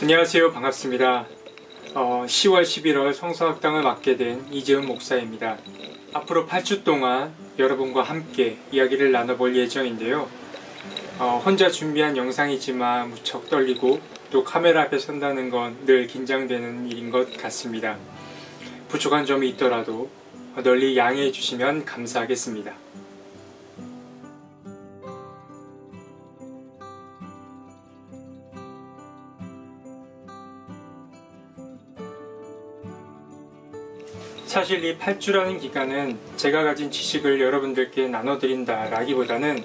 안녕하세요. 반갑습니다. 10월 11월 성서학당을 맡게 된 이재훈 목사입니다. 앞으로 8주 동안 여러분과 함께 이야기를 나눠볼 예정인데요. 혼자 준비한 영상이지만 무척 떨리고 또 카메라 앞에 선다는 건 늘 긴장되는 일인 것 같습니다. 부족한 점이 있더라도 널리 양해해 주시면 감사하겠습니다. 사실 이 8주라는 기간은 제가 가진 지식을 여러분들께 나눠드린다 라기보다는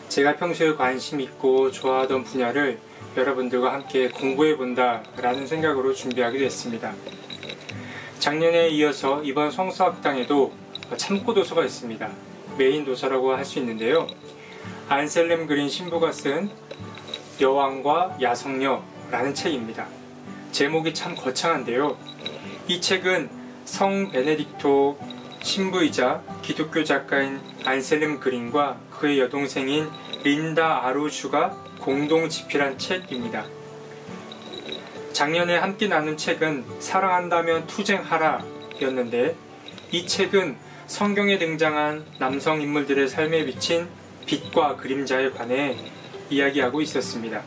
제가 평소에 관심 있고 좋아하던 분야를 여러분들과 함께 공부해본다 라는 생각으로 준비하게 됐습니다. 작년에 이어서 이번 성서학당에도 참고도서가 있습니다. 메인 도서라고 할 수 있는데요. 안셀렘 그린 신부가 쓴 여왕과 야성녀라는 책입니다. 제목이 참 거창한데요. 이 책은 성 베네딕토 신부이자 기독교 작가인 안셀렘 그린과 그의 여동생인 린다 아루슈가 공동 집필한 책입니다. 작년에 함께 나눈 책은 사랑한다면 투쟁하라 였는데 이 책은 성경에 등장한 남성 인물들의 삶에 비친 빛과 그림자에 관해 이야기하고 있었습니다.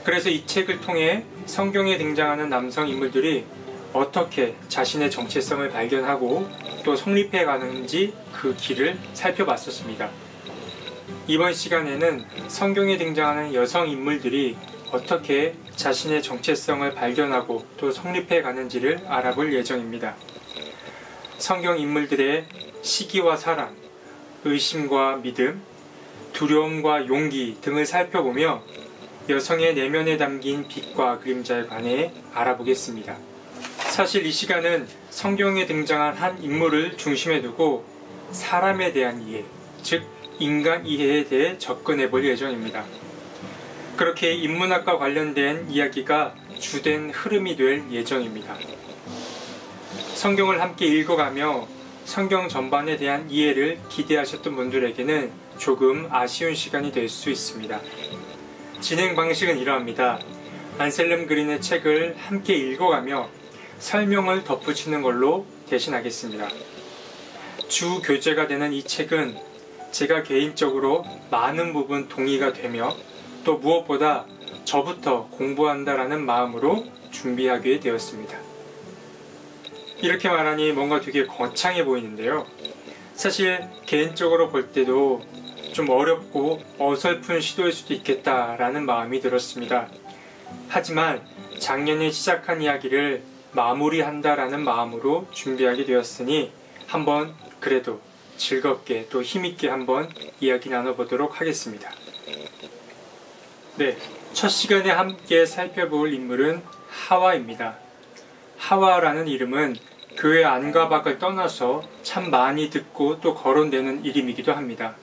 그래서 이 책을 통해 성경에 등장하는 남성 인물들이 어떻게 자신의 정체성을 발견하고 또 성립해 가는지 그 길을 살펴봤었습니다. 이번 시간에는 성경에 등장하는 여성 인물들이 어떻게 자신의 정체성을 발견하고 또 성립해 가는지를 알아볼 예정입니다. 성경 인물들의 시기와 사랑, 의심과 믿음, 두려움과 용기 등을 살펴보며 여성의 내면에 담긴 빛과 그림자에 관해 알아보겠습니다. 사실 이 시간은 성경에 등장한 한 인물을 중심에 두고 사람에 대한 이해, 즉 인간 이해에 대해 접근해 볼 예정입니다. 그렇게 인문학과 관련된 이야기가 주된 흐름이 될 예정입니다. 성경을 함께 읽어가며 성경 전반에 대한 이해를 기대하셨던 분들에게는 조금 아쉬운 시간이 될 수 있습니다. 진행 방식은 이러합니다. 안셀렘 그린의 책을 함께 읽어가며 설명을 덧붙이는 걸로 대신하겠습니다. 주 교재가 되는 이 책은 제가 개인적으로 많은 부분 동의가 되며 또 무엇보다 저부터 공부한다라는 마음으로 준비하게 되었습니다. 이렇게 말하니 뭔가 되게 거창해 보이는데요. 사실 개인적으로 볼 때도 좀 어렵고 어설픈 시도일 수도 있겠다라는 마음이 들었습니다. 하지만 작년에 시작한 이야기를 마무리한다라는 마음으로 준비하게 되었으니 한번 그래도 즐겁게 또 힘있게 한번 이야기 나눠보도록 하겠습니다. 네, 첫 시간에 함께 살펴볼 인물은 하와입니다. 하와라는 이름은 교회 안과 밖을 떠나서 참 많이 듣고 또 거론되는 이름이기도 합니다.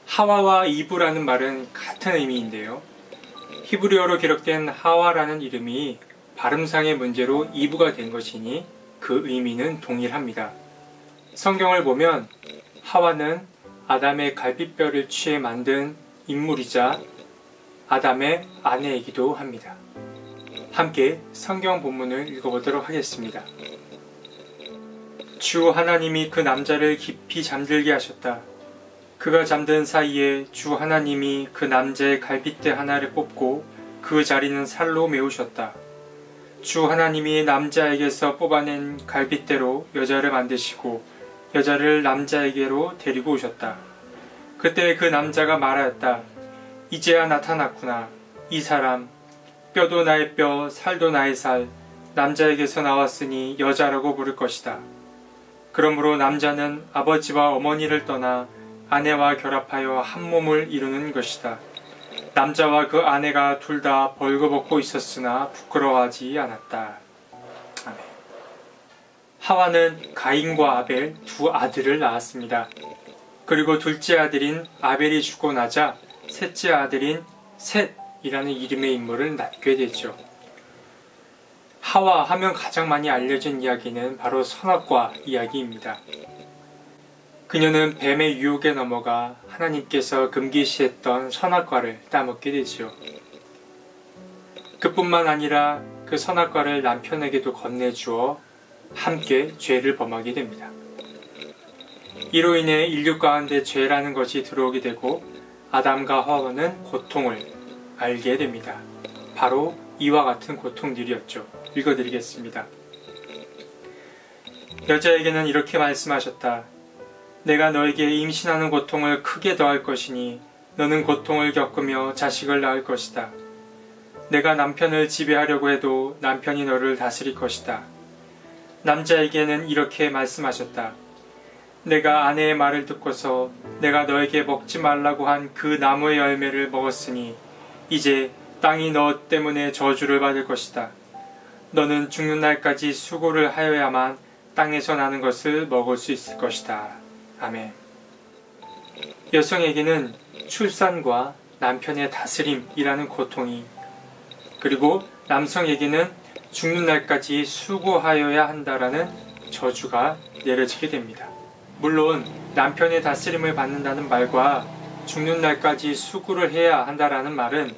하와와 이브라는 말은 같은 의미인데요. 히브리어로 기록된 하와라는 이름이 발음상의 문제로 이브가 된 것이니 그 의미는 동일합니다. 성경을 보면 하와는 아담의 갈빗뼈를 취해 만든 인물이자 아담의 아내이기도 합니다. 함께 성경 본문을 읽어보도록 하겠습니다. 주 하나님이 그 남자를 깊이 잠들게 하셨다. 그가 잠든 사이에 주 하나님이 그 남자의 갈빗대 하나를 뽑고 그 자리는 살로 메우셨다. 주 하나님이 남자에게서 뽑아낸 갈빗대로 여자를 만드시고 여자를 남자에게로 데리고 오셨다. 그때 그 남자가 말하였다. 이제야 나타났구나. 이 사람, 뼈도 나의 뼈, 살도 나의 살, 남자에게서 나왔으니 여자라고 부를 것이다. 그러므로 남자는 아버지와 어머니를 떠나 아내와 결합하여 한 몸을 이루는 것이다. 남자와 그 아내가 둘 다 벌거벗고 있었으나 부끄러워하지 않았다. 아멘. 하와는 가인과 아벨 두 아들을 낳았습니다. 그리고 둘째 아들인 아벨이 죽고 나자 셋째 아들인 셋이라는 이름의 인물을 낳게 되죠. 하와 하면 가장 많이 알려진 이야기는 바로 선악과 이야기입니다. 그녀는 뱀의 유혹에 넘어가 하나님께서 금기시했던 선악과를 따먹게 되지요. 그뿐만 아니라 그 선악과를 남편에게도 건네주어 함께 죄를 범하게 됩니다. 이로 인해 인류 가운데 죄라는 것이 들어오게 되고 아담과 하와는 고통을 알게 됩니다. 바로 이와 같은 고통들이었죠. 읽어드리겠습니다. 여자에게는 이렇게 말씀하셨다. 내가 너에게 임신하는 고통을 크게 더할 것이니 너는 고통을 겪으며 자식을 낳을 것이다. 내가 남편을 지배하려고 해도 남편이 너를 다스릴 것이다. 남자에게는 이렇게 말씀하셨다. 내가 아내의 말을 듣고서 내가 너에게 먹지 말라고 한 그 나무의 열매를 먹었으니 이제 땅이 너 때문에 저주를 받을 것이다. 너는 죽는 날까지 수고를 하여야만 땅에서 나는 것을 먹을 수 있을 것이다. 아멘. 여성에게는 출산과 남편의 다스림이라는 고통이, 그리고 남성에게는 죽는 날까지 수고하여야 한다라는 저주가 내려지게 됩니다. 물론 남편의 다스림을 받는다는 말과 죽는 날까지 수고를 해야 한다라는 말은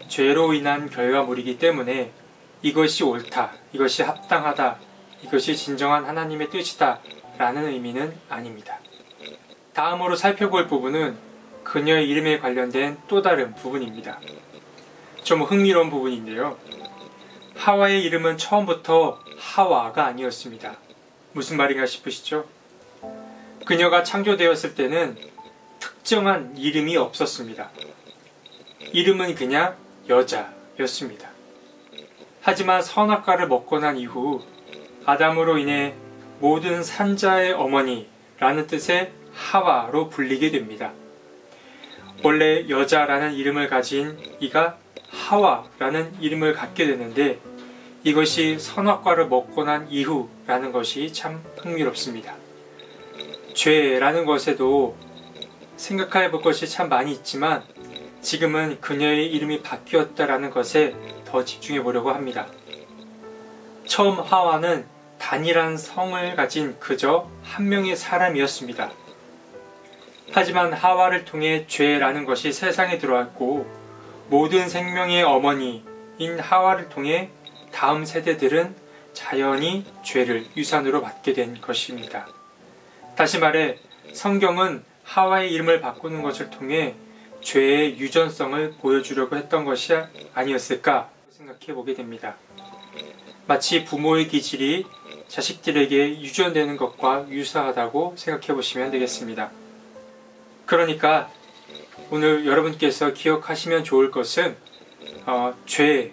죄로 인한 결과물이기 때문에 이것이 옳다, 이것이 합당하다, 이것이 진정한 하나님의 뜻이다 라는 의미는 아닙니다. 다음으로 살펴볼 부분은 그녀의 이름에 관련된 또 다른 부분입니다. 좀 흥미로운 부분인데요. 하와의 이름은 처음부터 하와가 아니었습니다. 무슨 말인가 싶으시죠? 그녀가 창조되었을 때는 특정한 이름이 없었습니다. 이름은 그냥 여자였습니다. 하지만 선악과를 먹고 난 이후 아담으로 인해 모든 산자의 어머니라는 뜻의 하와로 불리게 됩니다. 원래 여자라는 이름을 가진 이가 하와라는 이름을 갖게 되는데 이것이 선악과를 먹고 난 이후라는 것이 참 흥미롭습니다. 죄라는 것에도 생각해 볼 것이 참 많이 있지만 지금은 그녀의 이름이 바뀌었다라는 것에 더 집중해 보려고 합니다. 처음 하와는 단일한 성을 가진 그저 한 명의 사람이었습니다. 하지만 하와를 통해 죄라는 것이 세상에 들어왔고 모든 생명의 어머니인 하와를 통해 다음 세대들은 자연히 죄를 유산으로 받게 된 것입니다. 다시 말해 성경은 하와의 이름을 바꾸는 것을 통해 죄의 유전성을 보여주려고 했던 것이 아니었을까 생각해 보게 됩니다. 마치 부모의 기질이 자식들에게 유전되는 것과 유사하다고 생각해 보시면 되겠습니다. 그러니까 오늘 여러분께서 기억하시면 좋을 것은 죄의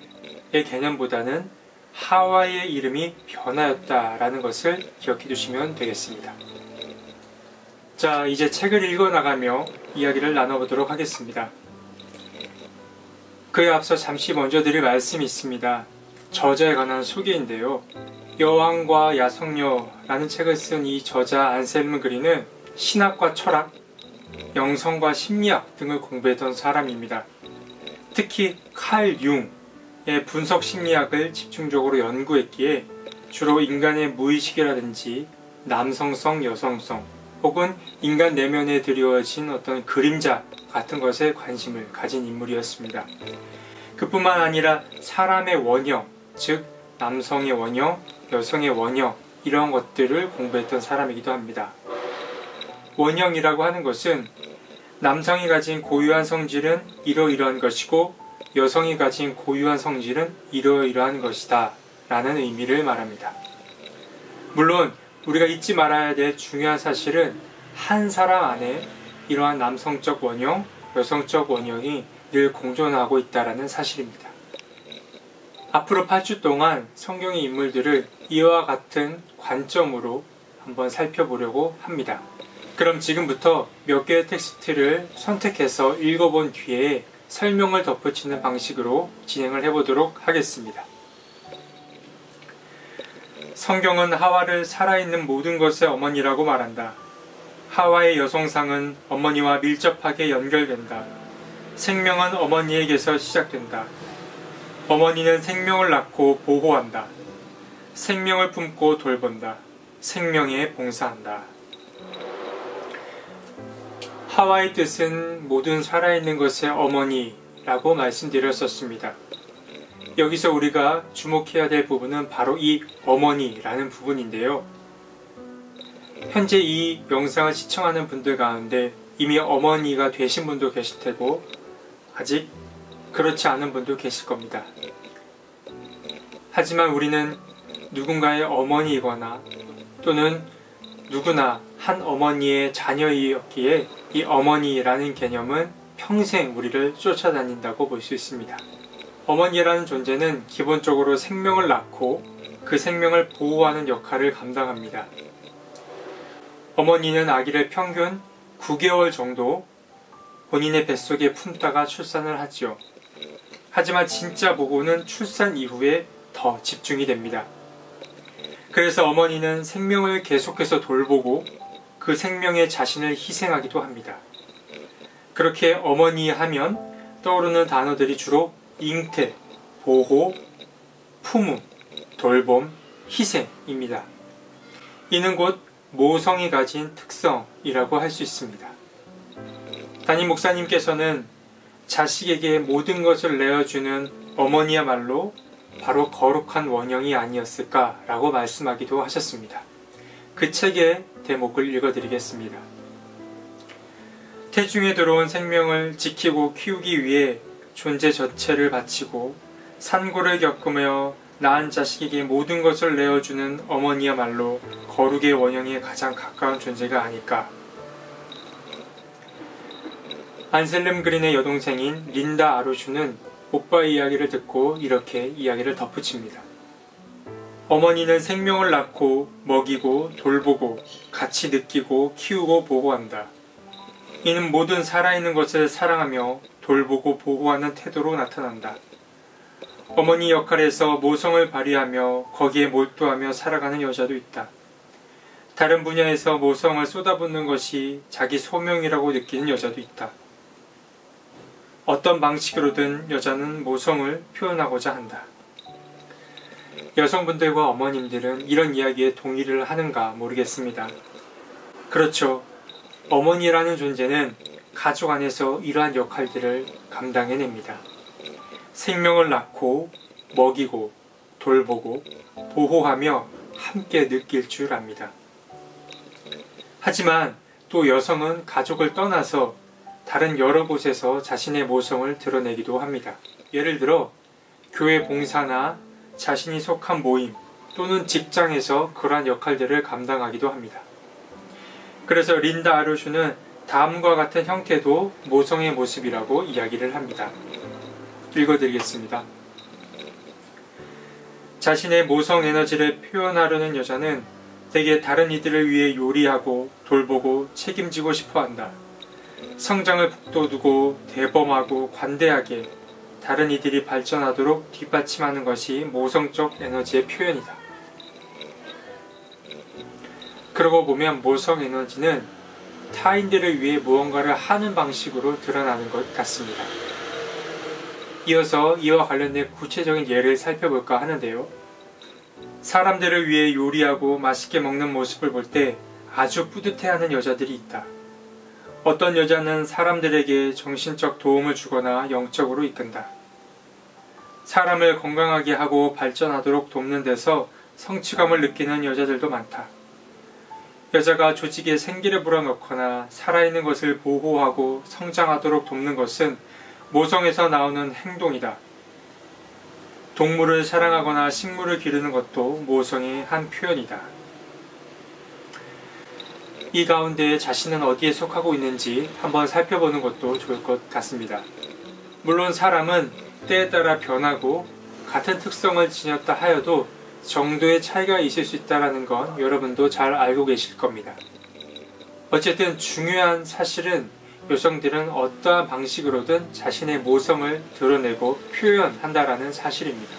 개념보다는 하와의 이름이 변하였다라는 것을 기억해 두시면 되겠습니다. 자, 이제 책을 읽어나가며 이야기를 나눠보도록 하겠습니다. 그에 앞서 잠시 먼저 드릴 말씀이 있습니다. 저자에 관한 소개인데요. 여왕과 야성녀라는 책을 쓴 이 저자 안셀무 그린은 신학과 철학, 영성과 심리학 등을 공부했던 사람입니다. 특히 칼 융의 분석 심리학을 집중적으로 연구했기에 주로 인간의 무의식이라든지 남성성, 여성성 혹은 인간 내면에 드리워진 어떤 그림자 같은 것에 관심을 가진 인물이었습니다. 그뿐만 아니라 사람의 원형, 즉 남성의 원형, 여성의 원형 이런 것들을 공부했던 사람이기도 합니다. 원형이라고 하는 것은 남성이 가진 고유한 성질은 이러이러한 것이고 여성이 가진 고유한 성질은 이러이러한 것이다 라는 의미를 말합니다. 물론 우리가 잊지 말아야 될 중요한 사실은 한 사람 안에 이러한 남성적 원형, 여성적 원형이 늘 공존하고 있다는 사실입니다. 앞으로 8주 동안 성경의 인물들을 이와 같은 관점으로 한번 살펴보려고 합니다. 그럼 지금부터 몇 개의 텍스트를 선택해서 읽어본 뒤에 설명을 덧붙이는 방식으로 진행을 해보도록 하겠습니다. 성경은 하와를 살아있는 모든 것의 어머니라고 말한다. 하와의 여성상은 어머니와 밀접하게 연결된다. 생명은 어머니에게서 시작된다. 어머니는 생명을 낳고 보호한다. 생명을 품고 돌본다. 생명에 봉사한다. 하와의 뜻은 모든 살아있는 것의 어머니라고 말씀드렸었습니다. 여기서 우리가 주목해야 될 부분은 바로 이 어머니라는 부분인데요. 현재 이 영상을 시청하는 분들 가운데 이미 어머니가 되신 분도 계실 테고 아직 그렇지 않은 분도 계실 겁니다. 하지만 우리는 누군가의 어머니이거나 또는 누구나 한 어머니의 자녀이었기에 이 어머니라는 개념은 평생 우리를 쫓아다닌다고 볼 수 있습니다. 어머니라는 존재는 기본적으로 생명을 낳고 그 생명을 보호하는 역할을 감당합니다. 어머니는 아기를 평균 9개월 정도 본인의 뱃속에 품다가 출산을 하지요. 하지만 진짜 보고는 출산 이후에 더 집중이 됩니다. 그래서 어머니는 생명을 계속해서 돌보고 그 생명에 자신을 희생하기도 합니다. 그렇게 어머니 하면 떠오르는 단어들이 주로 잉태, 보호, 품음, 돌봄, 희생입니다. 이는 곧 모성이 가진 특성이라고 할 수 있습니다. 담임 목사님께서는 자식에게 모든 것을 내어주는 어머니야말로 바로 거룩한 원형이 아니었을까라고 말씀하기도 하셨습니다. 그 책의 대목을 읽어드리겠습니다. 태중에 들어온 생명을 지키고 키우기 위해 존재 전체를 바치고 산고를 겪으며 낳은 자식에게 모든 것을 내어주는 어머니야말로 거룩의 원형에 가장 가까운 존재가 아닐까. 안셀름 그린의 여동생인 린다 아루슈는 오빠의 이야기를 듣고 이렇게 이야기를 덧붙입니다. 어머니는 생명을 낳고 먹이고 돌보고 같이 느끼고 키우고 보호한다. 이는 모든 살아있는 것을 사랑하며 돌보고 보호하는 태도로 나타난다. 어머니 역할에서 모성을 발휘하며 거기에 몰두하며 살아가는 여자도 있다. 다른 분야에서 모성을 쏟아붓는 것이 자기 소명이라고 느끼는 여자도 있다. 어떤 방식으로든 여자는 모성을 표현하고자 한다. 여성분들과 어머님들은 이런 이야기에 동의를 하는가 모르겠습니다. 그렇죠. 어머니라는 존재는 가족 안에서 이러한 역할들을 감당해냅니다. 생명을 낳고 먹이고 돌보고 보호하며 함께 느낄 줄 압니다. 하지만 또 여성은 가족을 떠나서 다른 여러 곳에서 자신의 모성을 드러내기도 합니다. 예를 들어 교회 봉사나 자신이 속한 모임 또는 직장에서 그러한 역할들을 감당하기도 합니다. 그래서 린다 아루슈는 다음과 같은 형태도 모성의 모습이라고 이야기를 합니다. 읽어드리겠습니다. 자신의 모성 에너지를 표현하려는 여자는 대개 다른 이들을 위해 요리하고 돌보고 책임지고 싶어한다. 성장을 북돋우고 대범하고 관대하게 다른 이들이 발전하도록 뒷받침하는 것이 모성적 에너지의 표현이다. 그러고 보면 모성 에너지는 타인들을 위해 무언가를 하는 방식으로 드러나는 것 같습니다. 이어서 이와 관련된 구체적인 예를 살펴볼까 하는데요. 사람들을 위해 요리하고 맛있게 먹는 모습을 볼 때 아주 뿌듯해하는 여자들이 있다. 어떤 여자는 사람들에게 정신적 도움을 주거나 영적으로 이끈다. 사람을 건강하게 하고 발전하도록 돕는 데서 성취감을 느끼는 여자들도 많다. 여자가 조직에 생기를 불어넣거나 살아있는 것을 보호하고 성장하도록 돕는 것은 모성에서 나오는 행동이다. 동물을 사랑하거나 식물을 기르는 것도 모성의 한 표현이다. 이 가운데 자신은 어디에 속하고 있는지 한번 살펴보는 것도 좋을 것 같습니다. 물론 사람은 때에 따라 변하고 같은 특성을 지녔다 하여도 정도의 차이가 있을 수 있다는 건 여러분도 잘 알고 계실 겁니다. 어쨌든 중요한 사실은 여성들은 어떠한 방식으로든 자신의 모성을 드러내고 표현한다라는 사실입니다.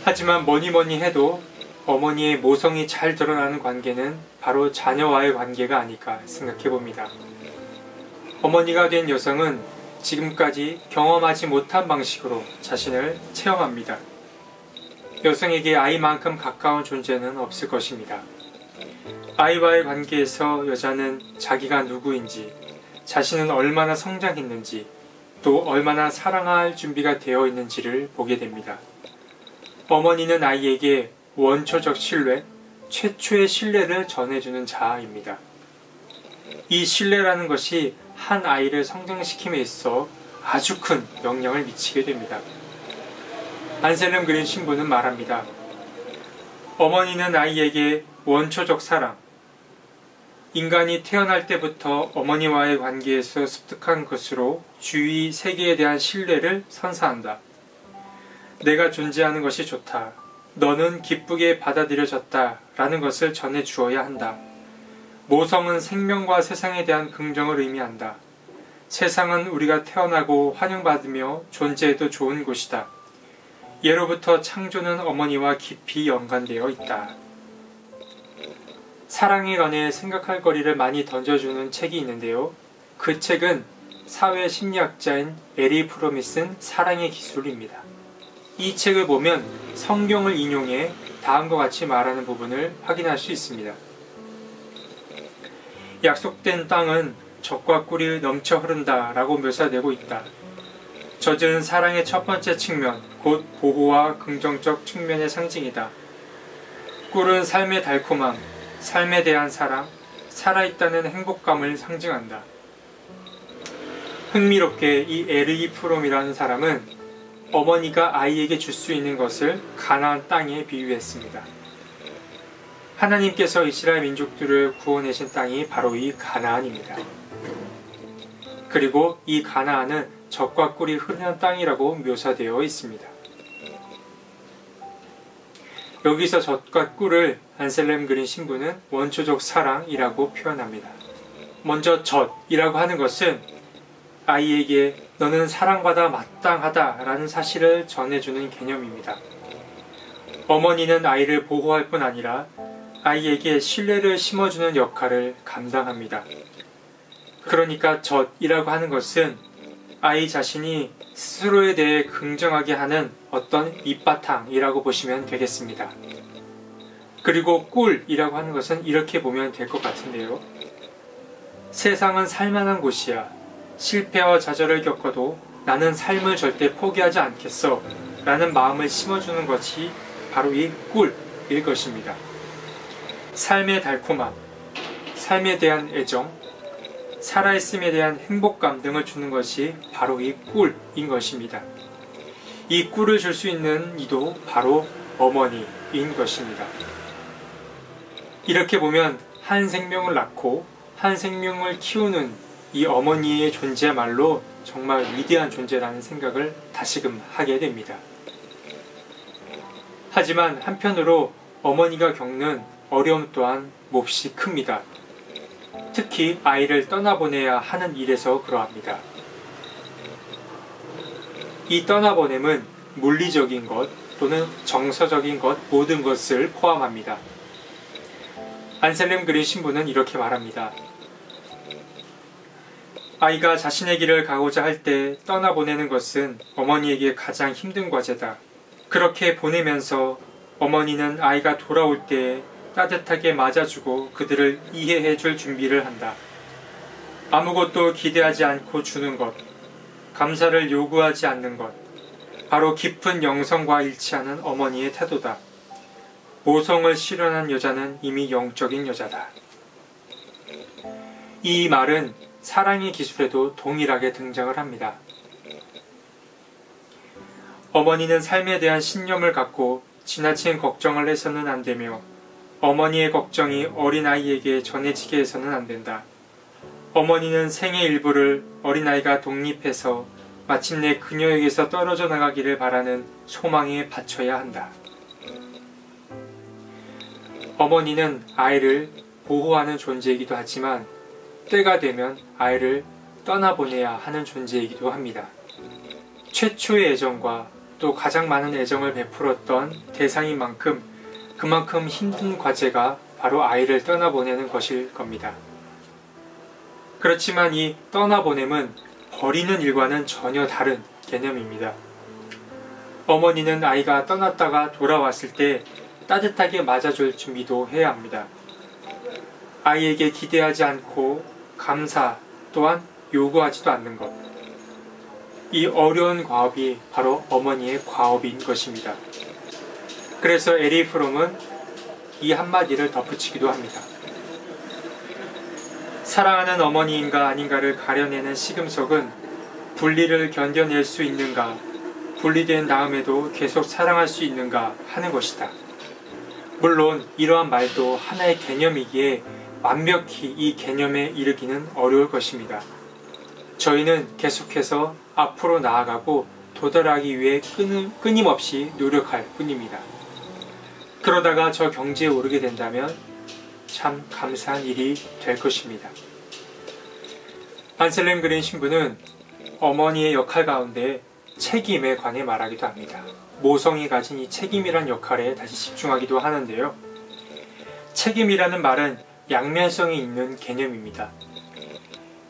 하지만 뭐니 해도 어머니의 모성이 잘 드러나는 관계는 바로 자녀와의 관계가 아닐까 생각해 봅니다. 어머니가 된 여성은 지금까지 경험하지 못한 방식으로 자신을 체험합니다. 여성에게 아이만큼 가까운 존재는 없을 것입니다. 아이와의 관계에서 여자는 자기가 누구인지, 자신은 얼마나 성장했는지, 또 얼마나 사랑할 준비가 되어 있는지를 보게 됩니다. 어머니는 아이에게 원초적 신뢰, 최초의 신뢰를 전해주는 자입니다. 이 신뢰라는 것이 한 아이를 성장시킴에 있어 아주 큰 영향을 미치게 됩니다. 안셀름 그린 신부는 말합니다. 어머니는 아이에게 원초적 사랑, 인간이 태어날 때부터 어머니와의 관계에서 습득한 것으로 주위 세계에 대한 신뢰를 선사한다. 내가 존재하는 것이 좋다. 너는 기쁘게 받아들여졌다. 라는 것을 전해 주어야 한다. 모성은 생명과 세상에 대한 긍정을 의미한다. 세상은 우리가 태어나고 환영받으며 존재해도 좋은 곳이다. 예로부터 창조는 어머니와 깊이 연관되어 있다. 사랑에 관해 생각할 거리를 많이 던져주는 책이 있는데요. 그 책은 사회 심리학자인 에리 프롬이 쓴 사랑의 기술입니다. 이 책을 보면 성경을 인용해 다음과 같이 말하는 부분을 확인할 수 있습니다. 약속된 땅은 젖과 꿀이 넘쳐 흐른다 라고 묘사되고 있다. 젖은 사랑의 첫 번째 측면, 곧 보호와 긍정적 측면의 상징이다. 꿀은 삶의 달콤함, 삶에 대한 사랑, 살아있다는 행복감을 상징한다. 흥미롭게 이 에리 프롬이라는 사람은 어머니가 아이에게 줄 수 있는 것을 가나안 땅에 비유했습니다. 하나님께서 이스라엘 민족들을 구원하신 땅이 바로 이 가나안입니다. 그리고 이 가나안은 젖과 꿀이 흐르는 땅이라고 묘사되어 있습니다. 여기서 젖과 꿀을 안셀름 그린 신부는 원초적 사랑이라고 표현합니다. 먼저 젖이라고 하는 것은 아이에게 너는 사랑받아 마땅하다 라는 사실을 전해주는 개념입니다. 어머니는 아이를 보호할 뿐 아니라 아이에게 신뢰를 심어주는 역할을 감당합니다. 그러니까 젖이라고 하는 것은 아이 자신이 스스로에 대해 긍정하게 하는 어떤 밑바탕이라고 보시면 되겠습니다. 그리고 꿀이라고 하는 것은 이렇게 보면 될 것 같은데요. 세상은 살만한 곳이야. 실패와 좌절을 겪어도 나는 삶을 절대 포기하지 않겠어 라는 마음을 심어주는 것이 바로 이 꿀일 것입니다. 삶의 달콤함, 삶에 대한 애정, 살아있음에 대한 행복감 등을 주는 것이 바로 이 꿀인 것입니다. 이 꿀을 줄 수 있는 이도 바로 어머니인 것입니다. 이렇게 보면 한 생명을 낳고 한 생명을 키우는 이 어머니의 존재야말로 정말 위대한 존재라는 생각을 다시금 하게 됩니다. 하지만 한편으로 어머니가 겪는 어려움 또한 몹시 큽니다. 특히 아이를 떠나보내야 하는 일에서 그러합니다. 이 떠나보냄은 물리적인 것 또는 정서적인 것 모든 것을 포함합니다. 안셀름 그린 신부는 이렇게 말합니다. 아이가 자신의 길을 가고자 할 때 떠나보내는 것은 어머니에게 가장 힘든 과제다. 그렇게 보내면서 어머니는 아이가 돌아올 때 따뜻하게 맞아주고 그들을 이해해 줄 준비를 한다. 아무것도 기대하지 않고 주는 것, 감사를 요구하지 않는 것, 바로 깊은 영성과 일치하는 어머니의 태도다. 모성을 실현한 여자는 이미 영적인 여자다. 이 말은 사랑의 기술에도 동일하게 등장을 합니다. 어머니는 삶에 대한 신념을 갖고 지나친 걱정을 해서는 안 되며 어머니의 걱정이 어린아이에게 전해지게 해서는 안 된다. 어머니는 생의 일부를 어린아이가 독립해서 마침내 그녀에게서 떨어져 나가기를 바라는 소망에 바쳐야 한다. 어머니는 아이를 보호하는 존재이기도 하지만 때가 되면 아이를 떠나보내야 하는 존재이기도 합니다. 최초의 애정과 또 가장 많은 애정을 베풀었던 대상인 만큼 그만큼 힘든 과제가 바로 아이를 떠나보내는 것일 겁니다. 그렇지만 이 떠나보냄은 버리는 일과는 전혀 다른 개념입니다. 어머니는 아이가 떠났다가 돌아왔을 때 따뜻하게 맞아줄 준비도 해야 합니다. 아이에게 기대하지 않고 감사 또한 요구하지도 않는 것. 이 어려운 과업이 바로 어머니의 과업인 것입니다. 그래서 에리 프롬은 이 한마디를 덧붙이기도 합니다. 사랑하는 어머니인가 아닌가를 가려내는 시금석은 분리를 견뎌낼 수 있는가, 분리된 다음에도 계속 사랑할 수 있는가 하는 것이다. 물론 이러한 말도 하나의 개념이기에 완벽히 이 개념에 이르기는 어려울 것입니다. 저희는 계속해서 앞으로 나아가고 도달하기 위해 끊임없이 노력할 뿐입니다. 그러다가 저 경지에 오르게 된다면 참 감사한 일이 될 것입니다. 안셀렘 그린 신부는 어머니의 역할 가운데 책임에 관해 말하기도 합니다. 모성이 가진 이 책임이란 역할에 다시 집중하기도 하는데요. 책임이라는 말은 양면성이 있는 개념입니다.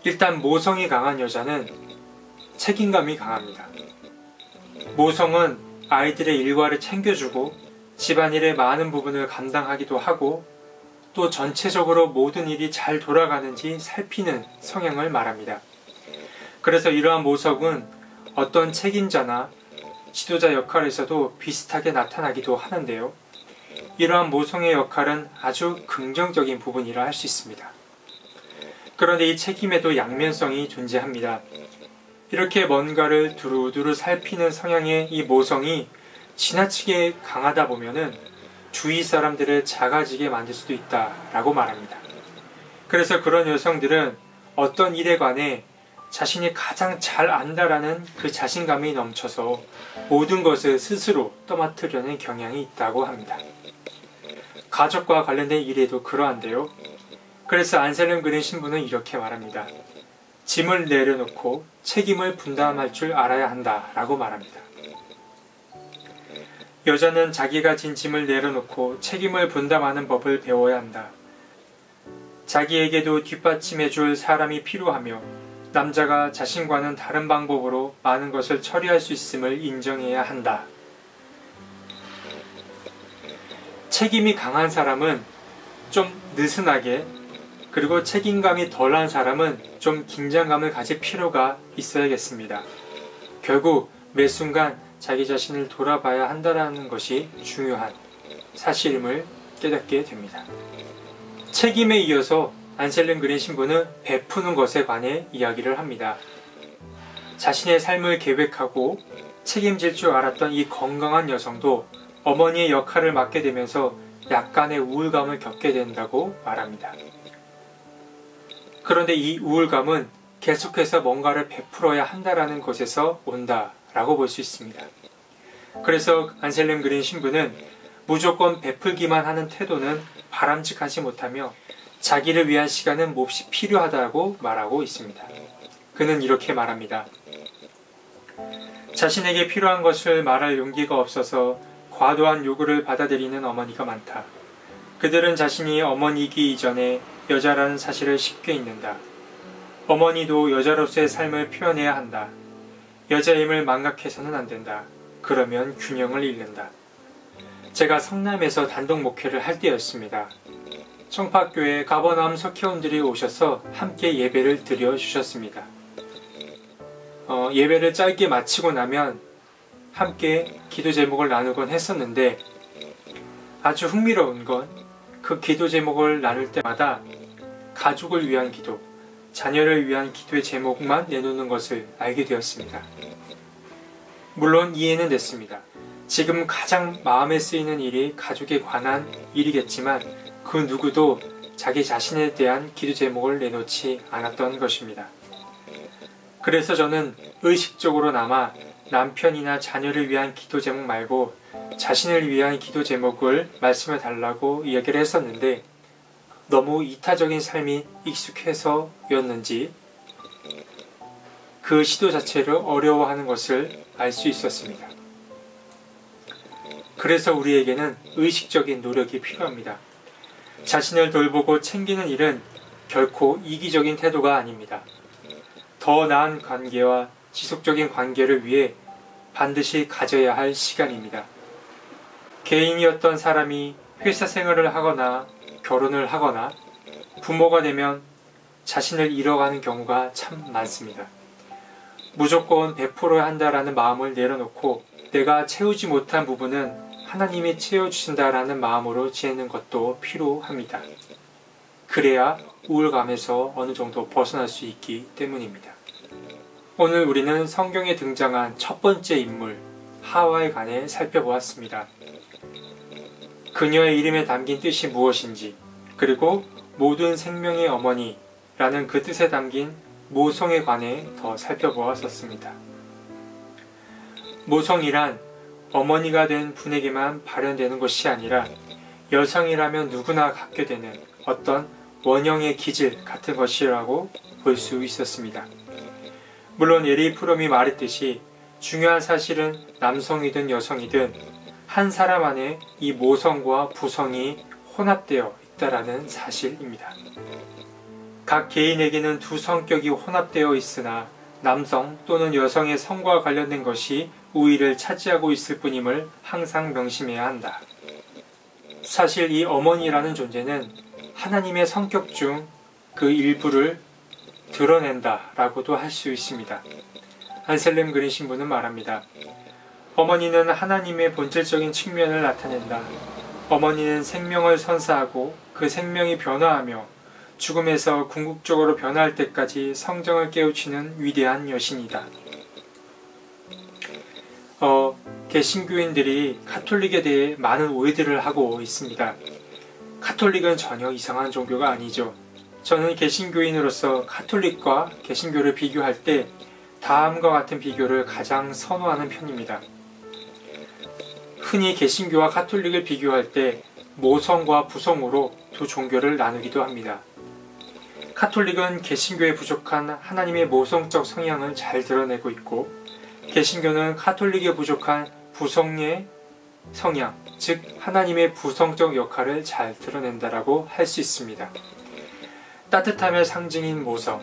일단 모성이 강한 여자는 책임감이 강합니다. 모성은 아이들의 일과를 챙겨주고 집안일의 많은 부분을 감당하기도 하고 또 전체적으로 모든 일이 잘 돌아가는지 살피는 성향을 말합니다. 그래서 이러한 모성은 어떤 책임자나 지도자 역할에서도 비슷하게 나타나기도 하는데요. 이러한 모성의 역할은 아주 긍정적인 부분이라 할 수 있습니다. 그런데 이 책임에도 양면성이 존재합니다. 이렇게 뭔가를 두루두루 살피는 성향의 이 모성이 지나치게 강하다 보면은 주위 사람들을 작아지게 만들 수도 있다라고 말합니다. 그래서 그런 여성들은 어떤 일에 관해 자신이 가장 잘 안다라는 그 자신감이 넘쳐서 모든 것을 스스로 떠맡으려는 경향이 있다고 합니다. 가족과 관련된 일에도 그러한데요. 그래서 안셀렘 그린 신부는 이렇게 말합니다. 짐을 내려놓고 책임을 분담할 줄 알아야 한다라고 말합니다. 여자는 자기가 진 짐을 내려놓고 책임을 분담하는 법을 배워야 한다. 자기에게도 뒷받침해줄 사람이 필요하며 남자가 자신과는 다른 방법으로 많은 것을 처리할 수 있음을 인정해야 한다. 책임이 강한 사람은 좀 느슨하게, 그리고 책임감이 덜한 사람은 좀 긴장감을 가질 필요가 있어야겠습니다. 결국 매 순간 자기 자신을 돌아봐야 한다는 것이 중요한 사실임을 깨닫게 됩니다. 책임에 이어서 안셀렘 그린 신부는 베푸는 것에 관해 이야기를 합니다. 자신의 삶을 계획하고 책임질 줄 알았던 이 건강한 여성도 어머니의 역할을 맡게 되면서 약간의 우울감을 겪게 된다고 말합니다. 그런데 이 우울감은 계속해서 뭔가를 베풀어야 한다는 것에서 온다라고 볼 수 있습니다. 그래서 안셀렘 그린 신부는 무조건 베풀기만 하는 태도는 바람직하지 못하며 자기를 위한 시간은 몹시 필요하다고 말하고 있습니다. 그는 이렇게 말합니다. 자신에게 필요한 것을 말할 용기가 없어서 과도한 요구를 받아들이는 어머니가 많다. 그들은 자신이 어머니이기 이전에 여자라는 사실을 쉽게 잊는다. 어머니도 여자로서의 삶을 표현해야 한다. 여자임을 망각해서는 안 된다. 그러면 균형을 잃는다. 제가 성남에서 단독 목회를 할 때였습니다. 청파교회 가버나움 석회원들이 오셔서 함께 예배를 드려주셨습니다. 예배를 짧게 마치고 나면 함께 기도 제목을 나누곤 했었는데 아주 흥미로운 건 그 기도 제목을 나눌 때마다 가족을 위한 기도, 자녀를 위한 기도의 제목만 내놓는 것을 알게 되었습니다. 물론 이해는 됐습니다. 지금 가장 마음에 쓰이는 일이 가족에 관한 일이겠지만 그 누구도 자기 자신에 대한 기도 제목을 내놓지 않았던 것입니다. 그래서 저는 의식적으로나마 남편이나 자녀를 위한 기도 제목 말고 자신을 위한 기도 제목을 말씀해 달라고 이야기를 했었는데 너무 이타적인 삶이 익숙해서였는지 그 시도 자체를 어려워하는 것을 알 수 있었습니다. 그래서 우리에게는 의식적인 노력이 필요합니다. 자신을 돌보고 챙기는 일은 결코 이기적인 태도가 아닙니다. 더 나은 관계와 지속적인 관계를 위해 반드시 가져야 할 시간입니다. 개인이었던 사람이 회사 생활을 하거나 결혼을 하거나 부모가 되면 자신을 잃어가는 경우가 참 많습니다. 무조건 100%야 한다라는 마음을 내려놓고 내가 채우지 못한 부분은 하나님이 채워주신다라는 마음으로 지내는 것도 필요합니다. 그래야 우울감에서 어느 정도 벗어날 수 있기 때문입니다. 오늘 우리는 성경에 등장한 첫 번째 인물 하와에 관해 살펴보았습니다. 그녀의 이름에 담긴 뜻이 무엇인지, 그리고 모든 생명의 어머니라는 그 뜻에 담긴 모성에 관해 더 살펴보았었습니다. 모성이란 어머니가 된 분에게만 발현되는 것이 아니라 여성이라면 누구나 갖게 되는 어떤 원형의 기질 같은 것이라고 볼 수 있었습니다. 물론 에리 프롬이 말했듯이 중요한 사실은 남성이든 여성이든 한 사람 안에 이 모성과 부성이 혼합되어 있다라는 사실입니다. 각 개인에게는 두 성격이 혼합되어 있으나 남성 또는 여성의 성과 관련된 것이 우위를 차지하고 있을 뿐임을 항상 명심해야 한다. 사실 이 어머니라는 존재는 하나님의 성격 중 그 일부를 드러낸다라고도 할 수 있습니다. 안셀렘 그린 신부는 말합니다. 어머니는 하나님의 본질적인 측면을 나타낸다. 어머니는 생명을 선사하고 그 생명이 변화하며 죽음에서 궁극적으로 변화할 때까지 성정을 깨우치는 위대한 여신이다. 개신교인들이 카톨릭에 대해 많은 오해들을 하고 있습니다. 카톨릭은 전혀 이상한 종교가 아니죠. 저는 개신교인으로서 카톨릭과 개신교를 비교할 때 다음과 같은 비교를 가장 선호하는 편입니다. 흔히 개신교와 카톨릭을 비교할 때 모성과 부성으로 두 종교를 나누기도 합니다. 카톨릭은 개신교에 부족한 하나님의 모성적 성향을 잘 드러내고 있고, 개신교는 카톨릭에 부족한 부성의 성향, 즉 하나님의 부성적 역할을 잘 드러낸다라고 할 수 있습니다. 따뜻함의 상징인 모성,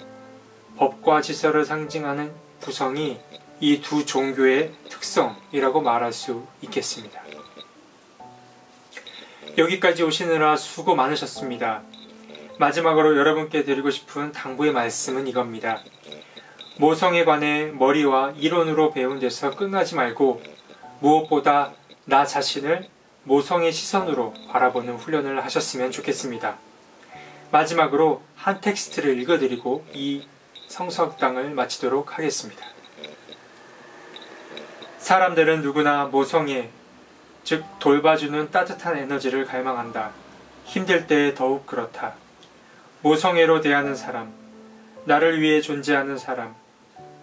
법과 질서를 상징하는 부성이 이 두 종교의 특성이라고 말할 수 있겠습니다. 여기까지 오시느라 수고 많으셨습니다. 마지막으로 여러분께 드리고 싶은 당부의 말씀은 이겁니다. 모성에 관해 머리와 이론으로 배운 데서 끝나지 말고 무엇보다 나 자신을 모성의 시선으로 바라보는 훈련을 하셨으면 좋겠습니다. 마지막으로 한 텍스트를 읽어드리고 이 성서학당을 마치도록 하겠습니다. 사람들은 누구나 모성애, 즉 돌봐주는 따뜻한 에너지를 갈망한다. 힘들 때 더욱 그렇다. 모성애로 대하는 사람, 나를 위해 존재하는 사람,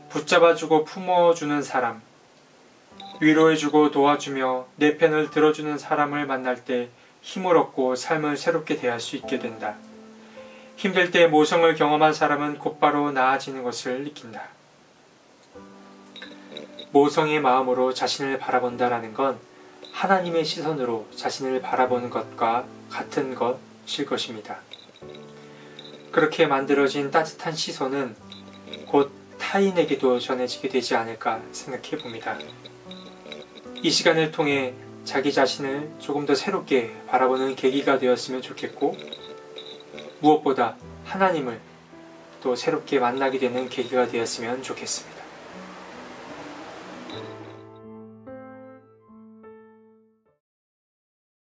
붙잡아주고 품어주는 사람, 위로해주고 도와주며 내 편을 들어주는 사람을 만날 때 힘을 얻고 삶을 새롭게 대할 수 있게 된다. 힘들 때 모성을 경험한 사람은 곧바로 나아지는 것을 느낀다. 모성의 마음으로 자신을 바라본다라는 건 하나님의 시선으로 자신을 바라보는 것과 같은 것일 것입니다. 그렇게 만들어진 따뜻한 시선은 곧 타인에게도 전해지게 되지 않을까 생각해 봅니다. 이 시간을 통해 자기 자신을 조금 더 새롭게 바라보는 계기가 되었으면 좋겠고, 무엇보다 하나님을 또 새롭게 만나게 되는 계기가 되었으면 좋겠습니다.